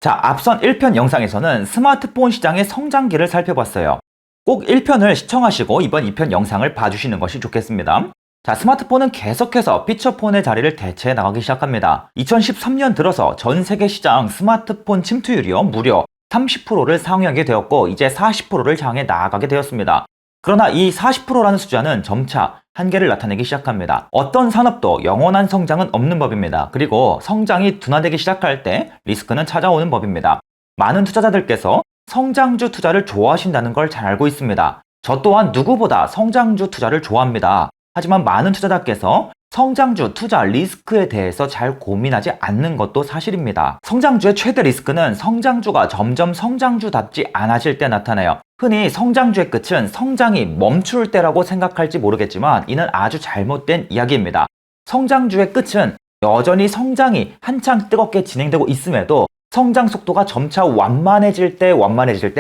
자, 앞선 1편 영상에서는 스마트폰 시장의 성장기를 살펴봤어요. 꼭 1편을 시청하시고 이번 2편 영상을 봐주시는 것이 좋겠습니다. 자, 스마트폰은 계속해서 피처폰의 자리를 대체해 나가기 시작합니다. 2013년 들어서 전 세계 시장 스마트폰 침투율이요 무려 30%를 상회하게 되었고 이제 40%를 향해 나아가게 되었습니다. 그러나 이 40%라는 숫자는 점차 한계를 나타내기 시작합니다. 어떤 산업도 영원한 성장은 없는 법입니다. 그리고 성장이 둔화되기 시작할 때 리스크는 찾아오는 법입니다. 많은 투자자들께서 성장주 투자를 좋아하신다는 걸 잘 알고 있습니다. 저 또한 누구보다 성장주 투자를 좋아합니다. 하지만 많은 투자자께서 성장주 투자 리스크에 대해서 잘 고민하지 않는 것도 사실입니다. 성장주의 최대 리스크는 성장주가 점점 성장주답지 않아질 때 나타나요. 흔히 성장주의 끝은 성장이 멈출 때라고 생각할지 모르겠지만 이는 아주 잘못된 이야기입니다. 성장주의 끝은 여전히 성장이 한창 뜨겁게 진행되고 있음에도 성장 속도가 점차 완만해질 때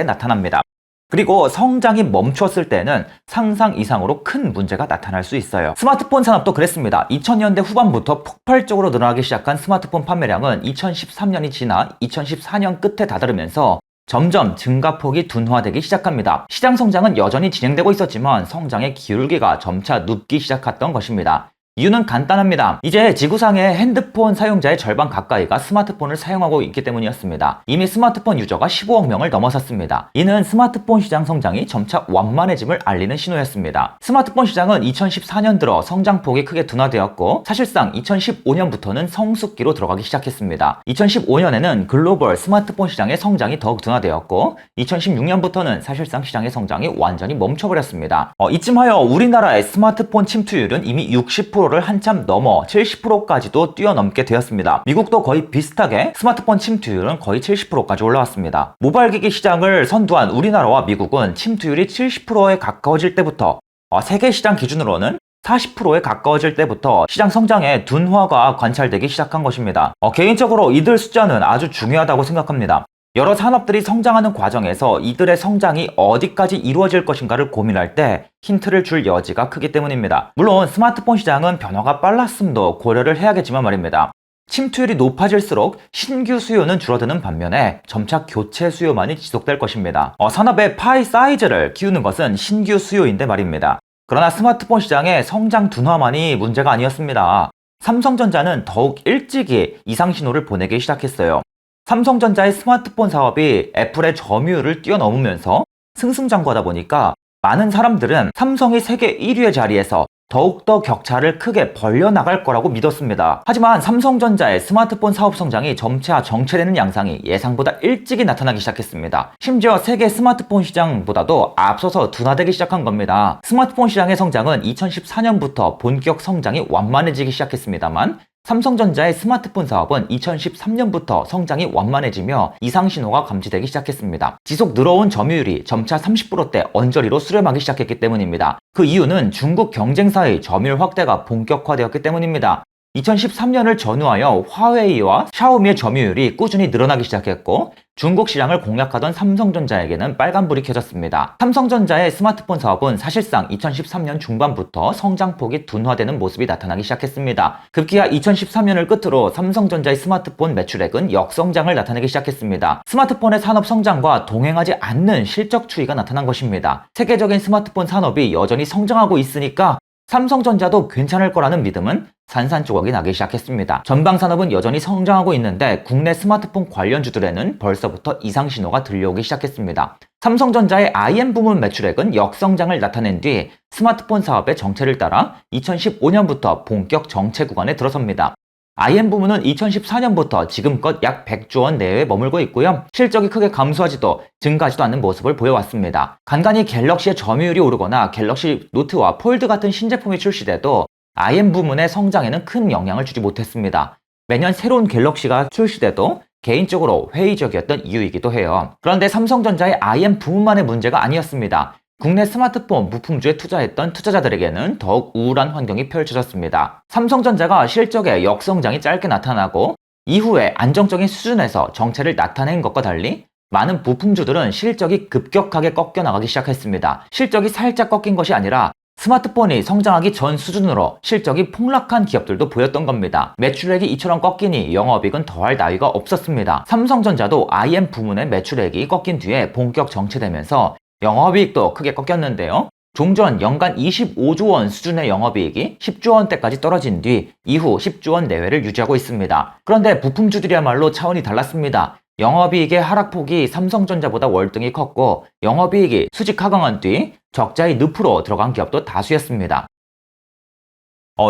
나타납니다. 그리고 성장이 멈췄을 때는 상상 이상으로 큰 문제가 나타날 수 있어요. 스마트폰 산업도 그랬습니다. 2000년대 후반부터 폭발적으로 늘어나기 시작한 스마트폰 판매량은 2013년이 지나 2014년 끝에 다다르면서 점점 증가폭이 둔화되기 시작합니다. 시장 성장은 여전히 진행되고 있었지만 성장의 기울기가 점차 눕기 시작했던 것입니다. 이유는 간단합니다. 이제 지구상의 핸드폰 사용자의 절반 가까이가 스마트폰을 사용하고 있기 때문이었습니다. 이미 스마트폰 유저가 15억 명을 넘어섰습니다. 이는 스마트폰 시장 성장이 점차 완만해짐을 알리는 신호였습니다. 스마트폰 시장은 2014년 들어 성장폭이 크게 둔화되었고 사실상 2015년부터는 성숙기로 들어가기 시작했습니다. 2015년에는 글로벌 스마트폰 시장의 성장이 더욱 둔화되었고 2016년부터는 사실상 시장의 성장이 완전히 멈춰버렸습니다. 이쯤하여 우리나라의 스마트폰 침투율은 이미 60%를 한참 넘어 70%까지도 뛰어넘게 되었습니다. 미국도 거의 비슷하게 스마트폰 침투율은 거의 70%까지 올라왔습니다. 모바일 기기 시장을 선두한 우리나라와 미국은 침투율이 70%에 가까워질 때부터 세계 시장 기준으로는 40%에 가까워질 때부터 시장 성장의 둔화가 관찰되기 시작한 것입니다. 개인적으로 이들 숫자는 아주 중요하다고 생각합니다. 여러 산업들이 성장하는 과정에서 이들의 성장이 어디까지 이루어질 것인가를 고민할 때 힌트를 줄 여지가 크기 때문입니다. 물론 스마트폰 시장은 변화가 빨랐음도 고려를 해야겠지만 말입니다. 침투율이 높아질수록 신규 수요는 줄어드는 반면에 점차 교체 수요만이 지속될 것입니다. 산업의 파이 사이즈를 키우는 것은 신규 수요인데 말입니다. 그러나 스마트폰 시장의 성장 둔화만이 문제가 아니었습니다. 삼성전자는 더욱 일찍이 이상 신호를 보내기 시작했어요. 삼성전자의 스마트폰 사업이 애플의 점유율을 뛰어넘으면서 승승장구하다 보니까 많은 사람들은 삼성이 세계 1위의 자리에서 더욱더 격차를 크게 벌려나갈 거라고 믿었습니다. 하지만 삼성전자의 스마트폰 사업 성장이 점차 정체되는 양상이 예상보다 일찍이 나타나기 시작했습니다. 심지어 세계 스마트폰 시장보다도 앞서서 둔화되기 시작한 겁니다. 스마트폰 시장의 성장은 2014년부터 본격 성장이 완만해지기 시작했습니다만 삼성전자의 스마트폰 사업은 2013년부터 성장이 완만해지며 이상 신호가 감지되기 시작했습니다. 지속 늘어온 점유율이 점차 30%대 언저리로 수렴하기 시작했기 때문입니다. 그 이유는 중국 경쟁사의 점유율 확대가 본격화되었기 때문입니다. 2013년을 전후하여 화웨이와 샤오미의 점유율이 꾸준히 늘어나기 시작했고 중국 시장을 공략하던 삼성전자에게는 빨간불이 켜졌습니다. 삼성전자의 스마트폰 사업은 사실상 2013년 중반부터 성장폭이 둔화되는 모습이 나타나기 시작했습니다. 급기야 2013년을 끝으로 삼성전자의 스마트폰 매출액은 역성장을 나타내기 시작했습니다. 스마트폰의 산업 성장과 동행하지 않는 실적 추이가 나타난 것입니다. 세계적인 스마트폰 산업이 여전히 성장하고 있으니까 삼성전자도 괜찮을 거라는 믿음은 산산조각이 나기 시작했습니다. 전방 산업은 여전히 성장하고 있는데 국내 스마트폰 관련주들에는 벌써부터 이상 신호가 들려오기 시작했습니다. 삼성전자의 IM 부문 매출액은 역성장을 나타낸 뒤 스마트폰 사업의 정체를 따라 2015년부터 본격 정체 구간에 들어섭니다. IM 부문은 2014년부터 지금껏 약 100조 원 내외에 머물고 있고요. 실적이 크게 감소하지도 증가하지도 않는 모습을 보여왔습니다. 간간히 갤럭시의 점유율이 오르거나 갤럭시 노트와 폴드 같은 신제품이 출시돼도 IM 부문의 성장에는 큰 영향을 주지 못했습니다. 매년 새로운 갤럭시가 출시돼도 개인적으로 회의적이었던 이유이기도 해요. 그런데 삼성전자의 IM 부문만의 문제가 아니었습니다. 국내 스마트폰 부품주에 투자했던 투자자들에게는 더욱 우울한 환경이 펼쳐졌습니다. 삼성전자가 실적의 역성장이 짧게 나타나고 이후에 안정적인 수준에서 정체를 나타낸 것과 달리 많은 부품주들은 실적이 급격하게 꺾여 나가기 시작했습니다. 실적이 살짝 꺾인 것이 아니라 스마트폰이 성장하기 전 수준으로 실적이 폭락한 기업들도 보였던 겁니다. 매출액이 이처럼 꺾이니 영업이익은 더할 나위가 없었습니다. 삼성전자도 IM 부문의 매출액이 꺾인 뒤에 본격 정체되면서 영업이익도 크게 꺾였는데요. 종전 연간 25조 원 수준의 영업이익이 10조 원대까지 떨어진 뒤 이후 10조 원 내외를 유지하고 있습니다. 그런데 부품주들이야말로 차원이 달랐습니다. 영업이익의 하락폭이 삼성전자보다 월등히 컸고 영업이익이 수직 하강한 뒤 적자의 늪으로 들어간 기업도 다수였습니다.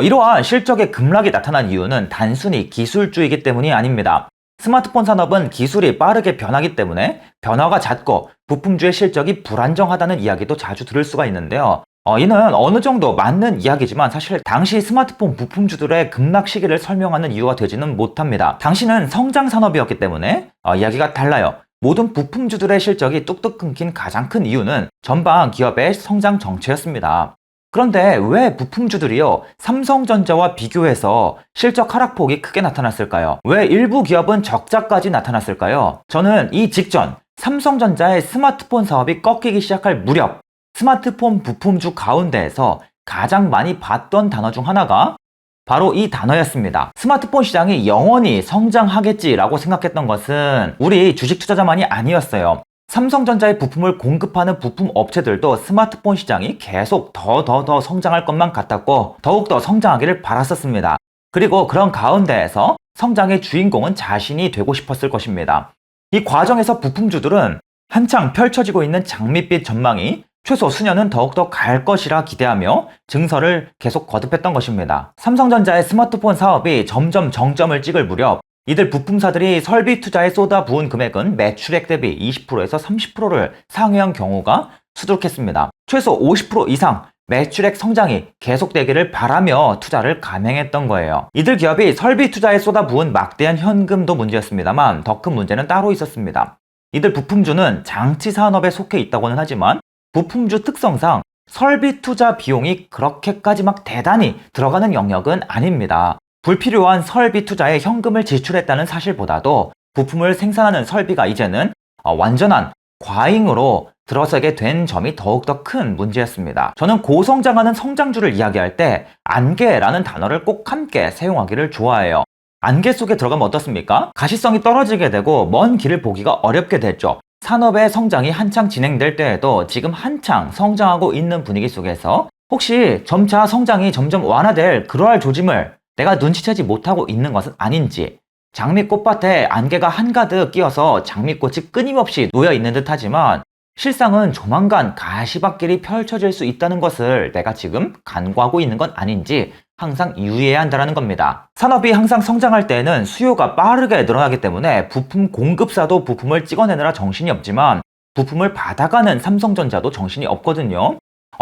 이러한 실적의 급락이 나타난 이유는 단순히 기술주의이기 때문이 아닙니다. 스마트폰 산업은 기술이 빠르게 변하기 때문에 변화가 잦고 부품주의 실적이 불안정하다는 이야기도 자주 들을 수가 있는데요. 이는 어느 정도 맞는 이야기지만 사실 당시 스마트폰 부품주들의 급락 시기를 설명하는 이유가 되지는 못합니다. 당시는 성장 산업이었기 때문에 이야기가 달라요. 모든 부품주들의 실적이 뚝뚝 끊긴 가장 큰 이유는 전방 기업의 성장 정체였습니다. 그런데 왜 부품주들이요 삼성전자와 비교해서 실적 하락폭이 크게 나타났을까요? 왜 일부 기업은 적자까지 나타났을까요? 저는 이 직전 삼성전자의 스마트폰 사업이 꺾이기 시작할 무렵 스마트폰 부품주 가운데에서 가장 많이 봤던 단어 중 하나가 바로 이 단어였습니다. 스마트폰 시장이 영원히 성장하겠지라고 생각했던 것은 우리 주식 투자자만이 아니었어요. 삼성전자의 부품을 공급하는 부품 업체들도 스마트폰 시장이 계속 더 성장할 것만 같았고 더욱더 성장하기를 바랐었습니다. 그리고 그런 가운데에서 성장의 주인공은 자신이 되고 싶었을 것입니다. 이 과정에서 부품주들은 한창 펼쳐지고 있는 장밋빛 전망이 최소 수년은 더욱더 갈 것이라 기대하며 증설을 계속 거듭했던 것입니다. 삼성전자의 스마트폰 사업이 점점 정점을 찍을 무렵 이들 부품사들이 설비 투자에 쏟아부은 금액은 매출액 대비 20%에서 30%를 상회한 경우가 수두룩했습니다. 최소 50% 이상 매출액 성장이 계속되기를 바라며 투자를 감행했던 거예요. 이들 기업이 설비 투자에 쏟아부은 막대한 현금도 문제였습니다만 더 큰 문제는 따로 있었습니다. 이들 부품주는 장치 산업에 속해 있다고는 하지만 부품주 특성상 설비 투자 비용이 그렇게까지 막 대단히 들어가는 영역은 아닙니다. 불필요한 설비 투자에 현금을 지출했다는 사실보다도 부품을 생산하는 설비가 이제는 완전한 과잉으로 들어서게 된 점이 더욱더 큰 문제였습니다. 저는 고성장하는 성장주를 이야기할 때 안개라는 단어를 꼭 함께 사용하기를 좋아해요. 안개 속에 들어가면 어떻습니까? 가시성이 떨어지게 되고 먼 길을 보기가 어렵게 됐죠. 산업의 성장이 한창 진행될 때에도 지금 한창 성장하고 있는 분위기 속에서 혹시 점차 성장이 점점 완화될 그러할 조짐을 내가 눈치채지 못하고 있는 것은 아닌지, 장미꽃밭에 안개가 한가득 끼어서 장미꽃이 끊임없이 놓여 있는 듯 하지만 실상은 조만간 가시밭길이 펼쳐질 수 있다는 것을 내가 지금 간과하고 있는 건 아닌지 항상 유의해야 한다는 겁니다. 산업이 항상 성장할 때에는 수요가 빠르게 늘어나기 때문에 부품 공급사도 부품을 찍어내느라 정신이 없지만 부품을 받아가는 삼성전자도 정신이 없거든요.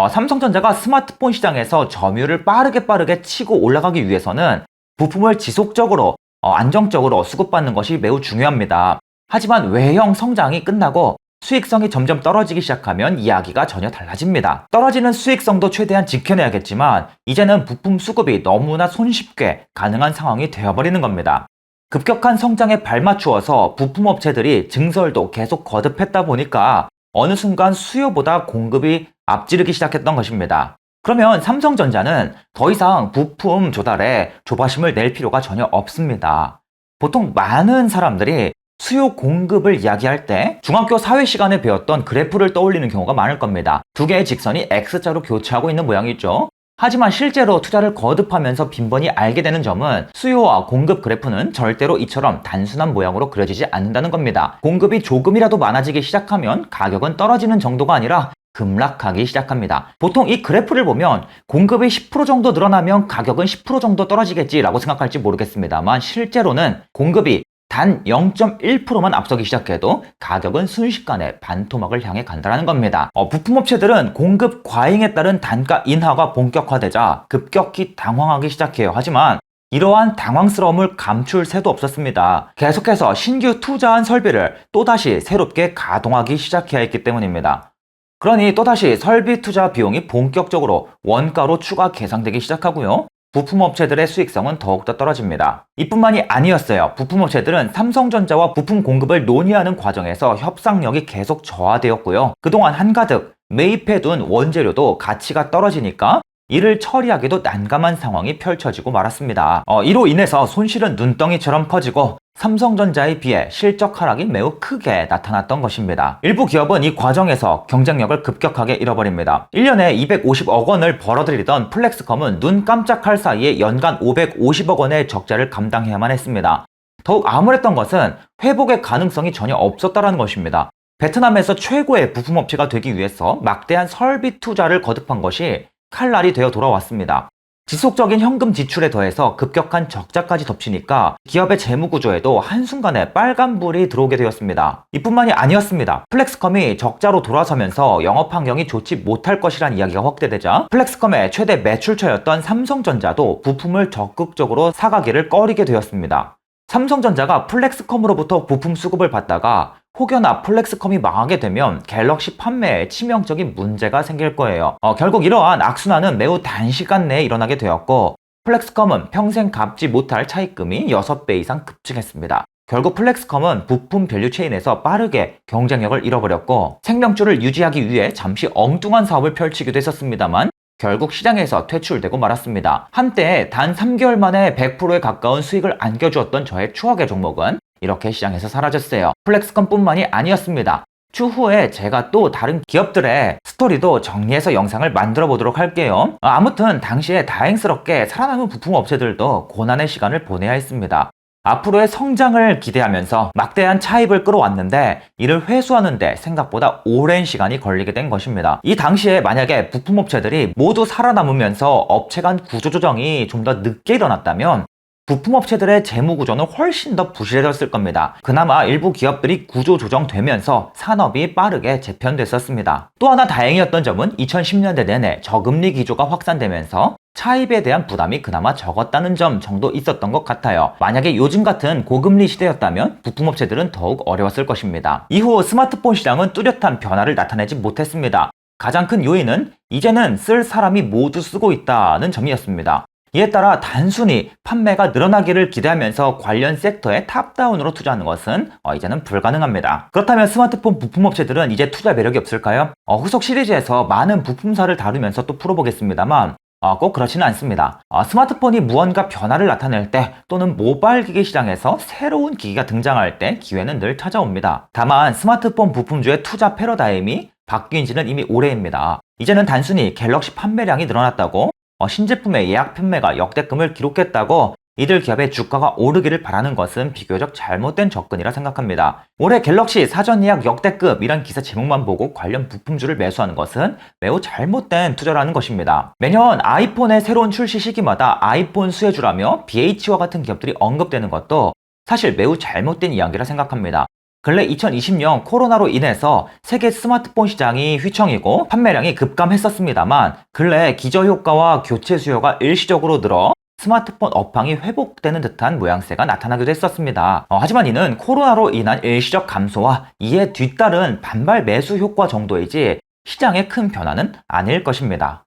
삼성전자가 스마트폰 시장에서 점유율을 빠르게 치고 올라가기 위해서는 부품을 지속적으로 안정적으로 수급받는 것이 매우 중요합니다. 하지만 외형 성장이 끝나고 수익성이 점점 떨어지기 시작하면 이야기가 전혀 달라집니다. 떨어지는 수익성도 최대한 지켜내야겠지만 이제는 부품 수급이 너무나 손쉽게 가능한 상황이 되어버리는 겁니다. 급격한 성장에 발맞추어서 부품업체들이 증설도 계속 거듭했다 보니까 어느 순간 수요보다 공급이 앞지르기 시작했던 것입니다. 그러면 삼성전자는 더 이상 부품 조달에 조바심을 낼 필요가 전혀 없습니다. 보통 많은 사람들이 수요 공급을 이야기할 때 중학교 사회 시간에 배웠던 그래프를 떠올리는 경우가 많을 겁니다. 두 개의 직선이 X자로 교차하고 있는 모양이죠. 하지만 실제로 투자를 거듭하면서 빈번히 알게 되는 점은 수요와 공급 그래프는 절대로 이처럼 단순한 모양으로 그려지지 않는다는 겁니다. 공급이 조금이라도 많아지기 시작하면 가격은 떨어지는 정도가 아니라 급락하기 시작합니다. 보통 이 그래프를 보면 공급이 10% 정도 늘어나면 가격은 10% 정도 떨어지겠지라고 생각할지 모르겠습니다만 실제로는 공급이 단 0.1%만 앞서기 시작해도 가격은 순식간에 반토막을 향해 간다는 겁니다. 부품업체들은 공급 과잉에 따른 단가 인하가 본격화되자 급격히 당황하기 시작해요. 하지만 이러한 당황스러움을 감출 새도 없었습니다. 계속해서 신규 투자한 설비를 또다시 새롭게 가동하기 시작해야 했기 때문입니다. 그러니 또다시 설비 투자 비용이 본격적으로 원가로 추가 계상되기 시작하고요. 부품업체들의 수익성은 더욱더 떨어집니다. 이뿐만이 아니었어요. 부품업체들은 삼성전자와 부품 공급을 논의하는 과정에서 협상력이 계속 저하되었고요. 그동안 한가득 매입해둔 원재료도 가치가 떨어지니까 이를 처리하기도 난감한 상황이 펼쳐지고 말았습니다. 이로 인해서 손실은 눈덩이처럼 커지고 삼성전자에 비해 실적 하락이 매우 크게 나타났던 것입니다. 일부 기업은 이 과정에서 경쟁력을 급격하게 잃어버립니다. 1년에 250억 원을 벌어들이던 플렉스컴은 눈 깜짝할 사이에 연간 550억 원의 적자를 감당해야만 했습니다. 더욱 암울했던 것은 회복의 가능성이 전혀 없었다는 것입니다. 베트남에서 최고의 부품업체가 되기 위해서 막대한 설비 투자를 거듭한 것이 칼날이 되어 돌아왔습니다. 지속적인 현금 지출에 더해서 급격한 적자까지 덮치니까 기업의 재무구조에도 한순간에 빨간불이 들어오게 되었습니다. 이뿐만이 아니었습니다. 플렉스컴이 적자로 돌아서면서 영업 환경이 좋지 못할 것이란 이야기가 확대되자 플렉스컴의 최대 매출처였던 삼성전자도 부품을 적극적으로 사가기를 꺼리게 되었습니다. 삼성전자가 플렉스컴으로부터 부품 수급을 받다가 혹여나 플렉스컴이 망하게 되면 갤럭시 판매에 치명적인 문제가 생길 거예요. 결국 이러한 악순환은 매우 단시간 내에 일어나게 되었고 플렉스컴은 평생 갚지 못할 차입금이 6배 이상 급증했습니다. 결국 플렉스컴은 부품 밸류체인에서 빠르게 경쟁력을 잃어버렸고 생명줄을 유지하기 위해 잠시 엉뚱한 사업을 펼치기도 했었습니다만 결국 시장에서 퇴출되고 말았습니다. 한때 단 3개월 만에 100%에 가까운 수익을 안겨주었던 저의 추억의 종목은 이렇게 시장에서 사라졌어요. 플렉스컴뿐만이 아니었습니다. 추후에 제가 또 다른 기업들의 스토리도 정리해서 영상을 만들어 보도록 할게요. 아무튼 당시에 다행스럽게 살아남은 부품 업체들도 고난의 시간을 보내야 했습니다. 앞으로의 성장을 기대하면서 막대한 차입을 끌어왔는데 이를 회수하는데 생각보다 오랜 시간이 걸리게 된 것입니다. 이 당시에 만약에 부품업체들이 모두 살아남으면서 업체 간 구조조정이 좀 더 늦게 일어났다면 부품업체들의 재무구조는 훨씬 더 부실해졌을 겁니다. 그나마 일부 기업들이 구조조정되면서 산업이 빠르게 재편됐었습니다. 또 하나 다행이었던 점은 2010년대 내내 저금리 기조가 확산되면서 차입에 대한 부담이 그나마 적었다는 점 정도 있었던 것 같아요. 만약에 요즘 같은 고금리 시대였다면 부품업체들은 더욱 어려웠을 것입니다. 이후 스마트폰 시장은 뚜렷한 변화를 나타내지 못했습니다. 가장 큰 요인은 이제는 쓸 사람이 모두 쓰고 있다는 점이었습니다. 이에 따라 단순히 판매가 늘어나기를 기대하면서 관련 섹터에 탑다운으로 투자하는 것은 이제는 불가능합니다. 그렇다면 스마트폰 부품업체들은 이제 투자 매력이 없을까요? 후속 시리즈에서 많은 부품사를 다루면서 또 풀어보겠습니다만 꼭 그렇지는 않습니다. 스마트폰이 무언가 변화를 나타낼 때 또는 모바일 기기 시장에서 새로운 기기가 등장할 때 기회는 늘 찾아옵니다. 다만 스마트폰 부품주의 투자 패러다임이 바뀐 지는 이미 오래입니다. 이제는 단순히 갤럭시 판매량이 늘어났다고 신제품의 예약 판매가 역대급을 기록했다고 이들 기업의 주가가 오르기를 바라는 것은 비교적 잘못된 접근이라 생각합니다. 올해 갤럭시 사전 예약 역대급이란 기사 제목만 보고 관련 부품주를 매수하는 것은 매우 잘못된 투자라는 것입니다. 매년 아이폰의 새로운 출시 시기마다 아이폰 수혜주라며 BH와 같은 기업들이 언급되는 것도 사실 매우 잘못된 이야기라 생각합니다. 근래 2020년 코로나로 인해서 세계 스마트폰 시장이 휘청이고 판매량이 급감했었습니다만 근래 기저효과와 교체 수요가 일시적으로 늘어 스마트폰 업황이 회복되는 듯한 모양새가 나타나기도 했었습니다. 하지만 이는 코로나로 인한 일시적 감소와 이에 뒤따른 반발 매수 효과 정도이지 시장의 큰 변화는 아닐 것입니다.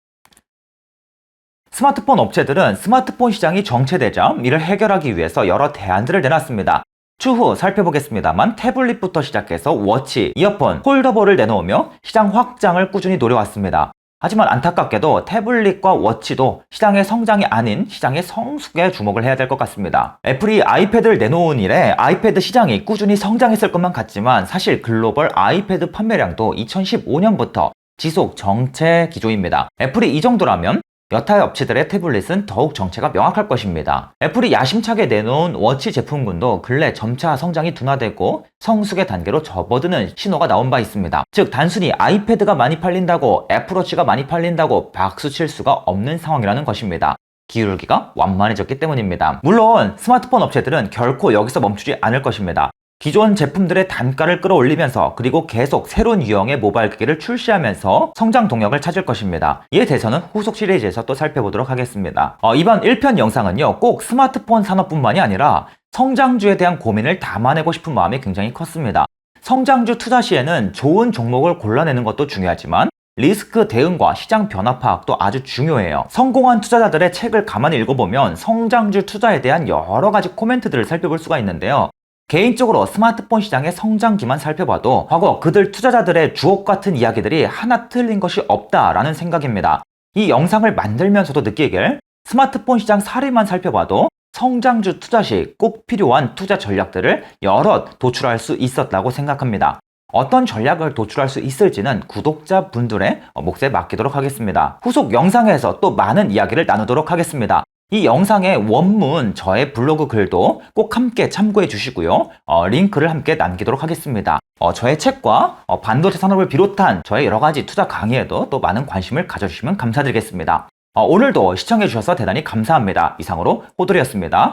스마트폰 업체들은 스마트폰 시장이 정체되자 이를 해결하기 위해서 여러 대안들을 내놨습니다. 추후 살펴보겠습니다만 태블릿부터 시작해서 워치, 이어폰, 폴더블을 내놓으며 시장 확장을 꾸준히 노려왔습니다. 하지만 안타깝게도 태블릿과 워치도 시장의 성장이 아닌 시장의 성숙에 주목을 해야 될 것 같습니다. 애플이 아이패드를 내놓은 이래 아이패드 시장이 꾸준히 성장했을 것만 같지만 사실 글로벌 아이패드 판매량도 2015년부터 지속 정체 기조입니다. 애플이 이 정도라면 여타 업체들의 태블릿은 더욱 정체가 명확할 것입니다. 애플이 야심차게 내놓은 워치 제품군도 근래 점차 성장이 둔화되고 성숙의 단계로 접어드는 신호가 나온 바 있습니다. 즉 단순히 아이패드가 많이 팔린다고 애플워치가 많이 팔린다고 박수칠 수가 없는 상황이라는 것입니다. 기울기가 완만해졌기 때문입니다. 물론 스마트폰 업체들은 결코 여기서 멈추지 않을 것입니다. 기존 제품들의 단가를 끌어올리면서 그리고 계속 새로운 유형의 모바일 기기를 출시하면서 성장 동력을 찾을 것입니다. 이에 대해서는 후속 시리즈에서 또 살펴보도록 하겠습니다. 이번 1편 영상은요 꼭 스마트폰 산업뿐만이 아니라 성장주에 대한 고민을 담아내고 싶은 마음이 굉장히 컸습니다. 성장주 투자 시에는 좋은 종목을 골라내는 것도 중요하지만 리스크 대응과 시장 변화 파악도 아주 중요해요. 성공한 투자자들의 책을 가만히 읽어보면 성장주 투자에 대한 여러 가지 코멘트들을 살펴볼 수가 있는데요. 개인적으로 스마트폰 시장의 성장기만 살펴봐도 과거 그들 투자자들의 주옥 같은 이야기들이 하나 틀린 것이 없다라는 생각입니다. 이 영상을 만들면서도 느끼길 스마트폰 시장 사례만 살펴봐도 성장주 투자 시 꼭 필요한 투자 전략들을 여럿 도출할 수 있었다고 생각합니다. 어떤 전략을 도출할 수 있을지는 구독자분들의 몫에 맡기도록 하겠습니다. 후속 영상에서 또 많은 이야기를 나누도록 하겠습니다. 이 영상의 원문 저의 블로그 글도 꼭 함께 참고해 주시고요. 링크를 함께 남기도록 하겠습니다. 저의 책과 반도체 산업을 비롯한 저의 여러 가지 투자 강의에도 또 많은 관심을 가져주시면 감사드리겠습니다. 오늘도 시청해 주셔서 대단히 감사합니다. 이상으로 호돌이었습니다.